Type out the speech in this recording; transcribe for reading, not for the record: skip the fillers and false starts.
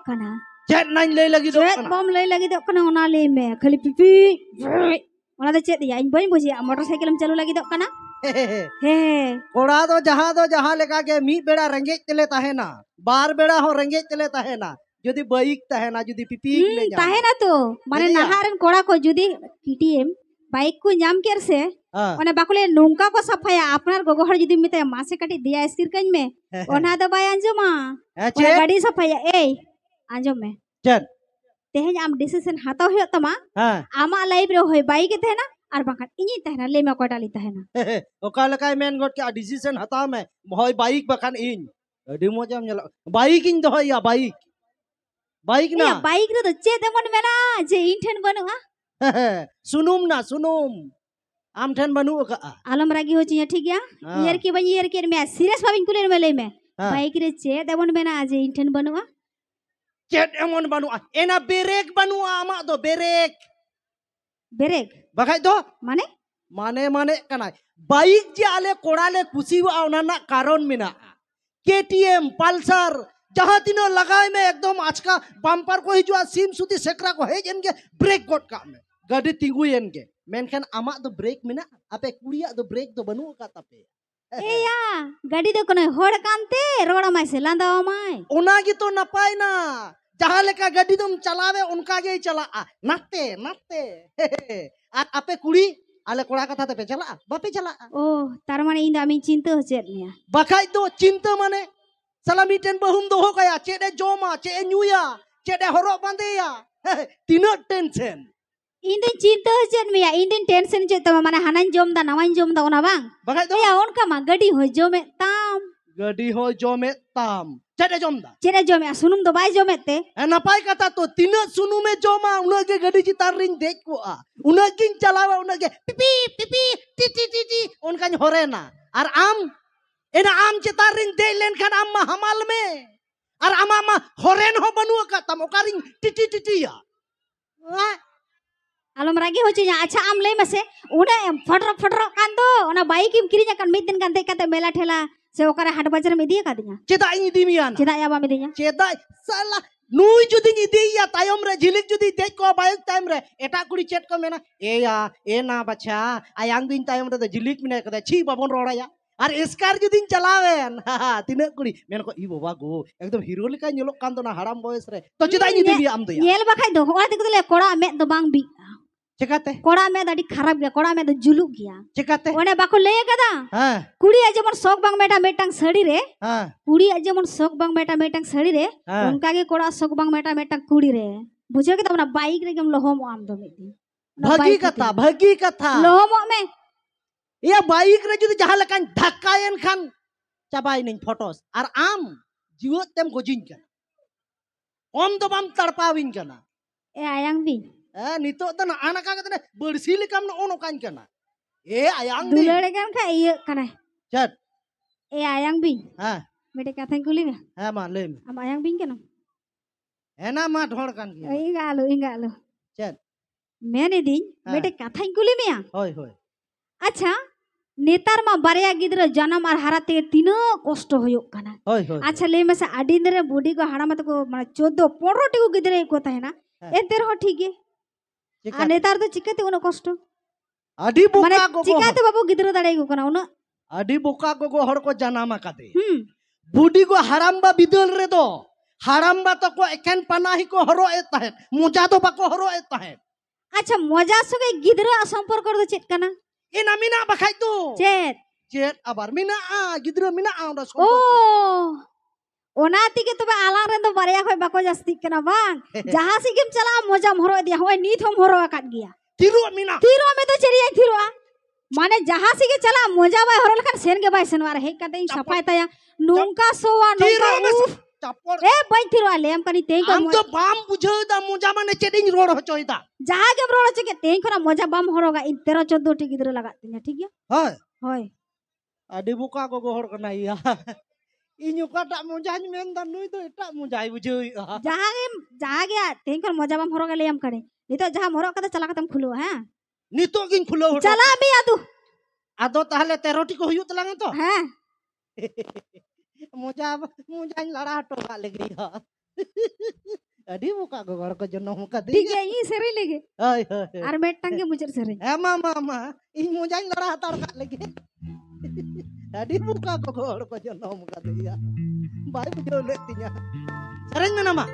kana chat nañ lay lagi do chat bom lay lagi do kana ona lay me khali pipi ona do chat ya in bañ buji motorcycle em chalu lagi do kana he कोड़ा दो जहाँ लेका के मी बेड़ा रंगे चले ताहेना बार बेड़ा हो रंगे चले ताहेना जुदी bike ताहेना जुदी पिपीक ले जाम ताहेना तो माने नाहारन कोड़ा को जुदी KTM बाइक को जाम केर से ओने बाकुले नोंका को सफाया आपनार गोगो हर जुदी मिते मासे काटी दिया स्थिर कइन में ओना दो बाय अंजमा ओने गाड़ी सफाया ए अंजम में चल तेहेन आम डिसीजन हाताव होय तमा आमा लाइफ रे होय बाइक तेहेना आर बाखान इनी तेहेना ले में कोटाली तेहेना ओका लकाय मेन गट के डिसीजन हताव में होय बाइक बखान इन अडी मोजाम नेला बाइक इन दोया बाइक ना बाइक रे तो चे देमन मेना जे इन ठेन बनुआ सुनुम ना सुनुम आम ठेन बनु का आलम रागी हो चिया ठीक गया ईयर के मैं सीरियस भाबिन कुलेर में ले में बाइक रे चे देमन मेना जे इन ठेन बनुआ चेत एमन बनुआ एना ब्रेक बनुआ आमा दो ब्रेक बखाय दो माने कना बाइक जे आले कोड़ाले कुसीवा ओना ना कारण मिना KTM पल्सर जहाँ तीनों लगाए में एकदम आजका बम्पर को हिजुआ सीम सुती सेकरा को है जन के ब्रेक गोट का में गाड़ी तिंगु यन के मेनखान आमा दो ब्रेक मिना आपे कुड़िया दो ब्रेक दो बनु का तापे ए या गाड़ी दो कोने होड़ कांते रोड़ा माय से लांदा माय ओना गी तो नपाय ना जहाँ लेका गाड़ी तुम चलावे उनका गे चला नाते आपे कुड़ी आले कोड़ा कथा ते पे चला बापे चला ओ तार माने इन आमी चिंता हो चेत निया बखाय दो चिंता माने सलामी टेन बहुम दो हो गया चेडे जोमा चेडे न्यूया चेडे हरो बांदेया तीना टेंशन इन दिन चिंता हो चेत मिया इन दिन टेंशन चेत तमा माने हानान जोम दा नवान जोम दा ओना बांग बखाय दो या ओनका मा गडी हो जोमे ताम चेडे जोमे सुनुम दो बाय जोमे ते नपाय कथा तो तीना सुनुमे जोमा उना के गडी चितार रिन देख को उना किन चलावा उना के पिपी टी उनका होरेना और आम एना आम चितार रिन दे लेन खान आम हमाल में और आमा होरेन हो बनुआ का तम ओकारिन टी या आलम रागी हो चिया अच्छा आम ले मसे उना फटरो कान दो ओना बाइक इम किरिया कान मिद दिन कान दे काते मेला ठेला से ओकरे हाट बाजार में दिया का दिया चेदा इन दिमिया चेदा या बा में दिया चेदा साला नुई जुदी नि दिया तायम रे झिलिक जुदी देख को बाइक टाइम रे एटा कुड़ी चेट को मेना ए ना बच्चा आयांग दिन टाइम रे झिलिक मिने कदे छी बाबन रोड़ाया और स्कार जुदी चलावेन तिना कुड़ी मेन को ई बाबा गो एकदम हीरो लेका नेलो कान दो ना हराम बयस रे तो चेदा इन दिमिया आम दया नेल बखाय दो होआ ते कदले कोड़ा में दो बांग बी चिकाते कोड़ा में दाडी खराब गया कोड़ा में तो जुलुक गया चिकाते ओने बाको ले कदा कुड़ी जेमन शौक बांग मेटा मेटांग सड़ी रे कुड़ी जेमन शौक बांग मेटा मेटांग सड़ी रे उनका के कोड़ा शौक बांग मेटा मेटांग कुड़ी रे बुझे के तमना बाइक रे गम लोहम आम दो में भागी कथा लोहम में या बाइक रे जुदी जहां लकान धक्कायन खान चाबाई नहीं फोटोस और आम जीव तेम गोजिन का ओम तो बम तड़पाविन कना ए आयांग भी नितो तो ना आना का कतने बरसी लेकम न ओनो कान कना ए आयांग दी दुलड़े कान का इय कना चट ए आयांग भी मेटे कथा कुली में मा ले am आयांग भी केना एना मा ढोड़ कान की इंगालो चट मेने दी मेटे कथा कुली में होय अच्छा नेतार मा बारिया गिद्र जन्म और हाराते तीन कष्ट होयो कना अच्छा ले में से आडिन रे बॉडी को हाड़ा मत को माने 14 15 टी को गिद्रे को ताहेना एतेर हो ठीक है आ नेतार तो चिकाते उनो कष्ट आडी बोका गो चिकाते बाबू गिद्र दाड़े को कना उनो आडी बोका गो हर को जनामा काते बॉडी को हरामबा बिदल रे दो हरामबा तो को एकेन पनाही को हरो ए ताहे मोजा तो बाको हरो ए ताहे अच्छा मोजा सगे गिद्र संपर्क दो चेत कना एना मिना बखाय तो चेत आबार मिना गिद्र मिना ओना ओ ओना तिके तबे आलांग रे तो बारिया खय बाको जास्ती कना बांग जहां सिगेम चला मोजाम हरो दिया होय नीत हम हरो काट गया तीरो में तो चरिया तीरो माने जहां सिगे चला मोजा बाय हरो लखन सेन के बाय सनवार हे कते सफाई तया नुंका सोवा नुंका चप्पड़ ए बाय तीरो आले हम कनी तेई को हम तो बाम बुझो दा मोजा माने चेडिंग रोड हो चोइदा जहां के रोड चके तेई खरा मोजा बाम हरोगा इन 13 14 टी गिद्र लगा तिया ठीक है होय आडी बुका को हर कना या इनु काटा मोजान मेन दा नुई तो एटा मोजाई बुझोई जहां गया तेई खर मोजा बाम हरोगा ले हम करे नितो जहां हरो कते चला कतम खुलो हैं नितो गिन खुलो चला बे आदो ताहले 13 टी को हुयु तलांग तो हां मोजा लड़ा टोका ले गई ᱟᱹᱰᱤ ᱵᱚᱠᱟ ᱜᱚᱜᱚ ᱦᱚᱲ ᱠᱚ ᱡᱚᱱᱚᱢ ᱠᱟᱫᱮᱭᱟ ᱴᱷᱤक है ᱤᱧ ᱥᱮᱨᱮᱧ ᱞᱮᱜᱮ ᱦᱳᱭ ᱦᱳᱭ ᱟᱨ ᱢᱤᱫᱴᱟᱝ ᱜᱮ ᱢᱩᱪᱟᱹᱫ ᱥᱮᱨᱮᱧ ᱢᱟ ᱤᱧ ᱢᱚᱡᱟᱧ ᱞᱟᱲᱟ ᱦᱟᱛᱟᱲ ᱠᱟᱜ ᱞᱮᱜᱮ ᱟᱹᱰᱤ ᱵᱚᱠᱟ ᱜᱚᱜᱚ ᱦᱚᱲ ᱠᱚ ᱡᱚᱱᱚᱢ ᱠᱟᱫᱮᱭᱟ ᱵᱟᱭ ᱵᱩᱡᱷᱟᱹᱣ ᱞᱮᱫ ᱛᱤᱧᱟ ᱥᱮᱨᱮᱧ ᱢᱮ ᱢᱟ